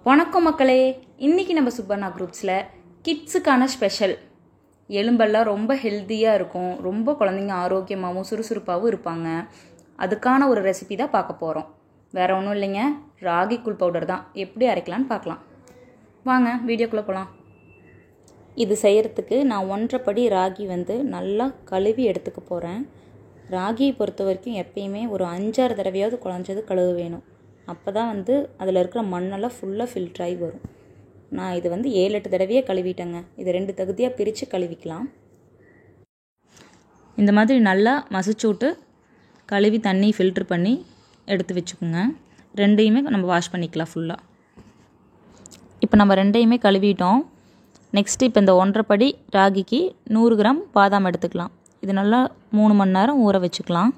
வணக்கம் மக்களே. இன்றைக்கி நம்ம சுபர்ணா குரூப்ஸில் கிட்ஸுக்கான ஸ்பெஷல் எலும்பெல்லாம் ரொம்ப ஹெல்த்தியாக இருக்கும், ரொம்ப குழந்தைங்க ஆரோக்கியமாகவும் சுறுசுறுப்பாகவும் இருப்பாங்க. அதுக்கான ஒரு ரெசிபி தான் பார்க்க போகிறோம். வேறு ஒன்றும் இல்லைங்க, ராகி கூழ் பவுடர் தான். எப்படி அரைக்கலான்னு பார்க்கலாம் வாங்க, வீடியோக்குள்ளே போகலாம். இது செய்கிறதுக்கு நான் 1.5 படி ராகி நல்லா கழுவி எடுத்துக்க போகிறேன். ராகியை பொறுத்த வரைக்கும் எப்பயுமே ஒரு 5-6 தடவையாவது குழஞ்சது கழுவு வேணும். அப்போ தான் அதில் இருக்கிற மண்ணெல்லாம் ஃபுல்லாக ஃபில்டர் ஆகி வரும். நான் இது 7-8 தடவையே கழுவிட்டேங்க. இது 2 தகுதியாக பிரித்து கழுவிக்கலாம். இந்த மாதிரி நல்லா மசிச்சு விட்டு கழுவி தண்ணி ஃபில்ட்ரு பண்ணி எடுத்து வச்சுக்கோங்க. ரெண்டையுமே நம்ம வாஷ் பண்ணிக்கலாம் ஃபுல்லாக. இப்போ நம்ம ரெண்டையுமே கழுவிட்டோம். நெக்ஸ்ட்டு இப்போ இந்த 1.5 படி ராகிக்கு 100 கிராம் பாதாம் எடுத்துக்கலாம். இது நல்லா 3 மணி நேரம் ஊற வச்சுக்கலாம்.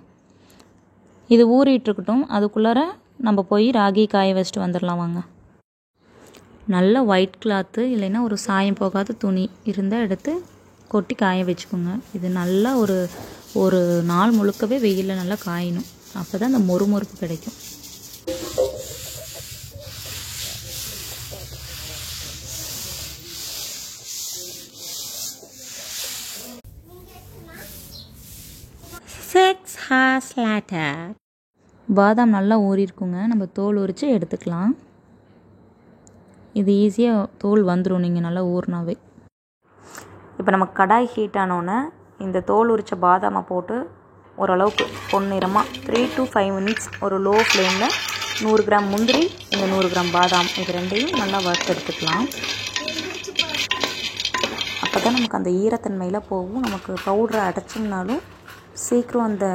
இது ஊறிட்டுருக்கட்டும். அதுக்குள்ளார நம்ம போய் ராகி காய வச்சுட்டு வந்துடலாம் வாங்க. நல்ல ஒயிட் கிளாத்து இல்லைன்னா ஒரு சாயம் போகாத துணி இருந்தால் எடுத்து கொட்டி காய வச்சுக்கோங்க. இது நல்லா ஒரு நாள் முழுக்கவே வெயிலில் நல்லா காயணும். அப்போ தான் அந்த மொறுமொறுப்பு கிடைக்கும். பாதாம் நல்லா ஊறியிருக்குங்க. நம்ம தோல் உரித்து எடுத்துக்கலாம். இது ஈஸியாக தோல் வந்துடும் நீங்கள் நல்லா ஊறினாவே. இப்போ நம்ம கடாய் ஹீட் ஆனோன்னே இந்த தோல் உரித்த பாதாமை போட்டு ஓரளவுக்கு பொன்னிறமாக 3 to 5 minutes ஒரு லோ ஃப்ளேமில் 100 கிராம் முந்திரி, இந்த 100 கிராம் பாதாம், இது ரெண்டையும் நல்லா வறுத்து எடுத்துக்கலாம். அப்போ தான் நமக்கு அந்த ஈரத்தன்மையில் போகும். நமக்கு பவுடரை அடைச்சோம்னாலும் சீக்கிரம் அந்த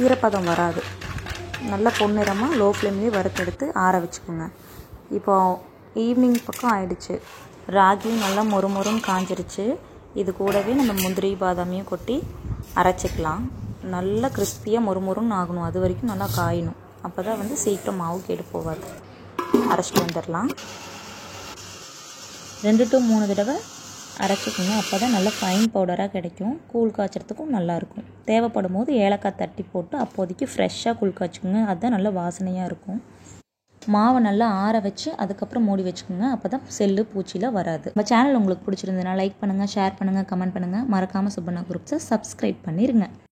ஈரப்பதம் வராது. நல்லா பொன்னிறமாக லோ ஃப்ளேம்லேயே வறுத்தெடுத்து ஆற வச்சுக்கோங்க. இப்போது ஈவினிங் பக்கம் ஆயிடுச்சு. ராகியும் நல்லா மொறுமொறுன்னு காஞ்சிருச்சு. இது கூடவே நம்ம முந்திரி பாதாமையும் கொட்டி அரைச்சிக்கலாம். நல்லா கிறிஸ்பியாக மொறுமொறுன்னு ஆகணும். அது வரைக்கும் நல்லா காயணும். அப்போ தான் சீக்கிரம் மாவு கெடு போகாது. அரைச்சிட்டு வந்துடலாம். 2 to 3 தடவை அரைச்சிக்கோங்க. அப்போ தான் நல்லா ஃபைன் பவுடராக கிடைக்கும். கூழ் காய்ச்சறதுக்கும் நல்லாயிருக்கும். தேவைப்படும் போது ஏலக்காய் தட்டி போட்டு அப்போதைக்கு ஃப்ரெஷ்ஷாக கூழ் காய்ச்சிக்கோங்க. அதுதான் நல்லா வாசனையாக இருக்கும். மாவை நல்லா ஆற வச்சு அதுக்கப்புறம் மூடி வச்சுக்கோங்க. அப்போ தான் செல்லு பூச்சிலாம் வராது. நம்ம சேனல் உங்களுக்கு பிடிச்சிருந்ததுன்னா லைக் பண்ணுங்கள், ஷேர் பண்ணுங்கள், கமெண்ட் பண்ணுங்கள். மறக்காமல் சுபர்ணா குரூப்ஸை சப்ஸ்கிரைப் பண்ணிடுங்க.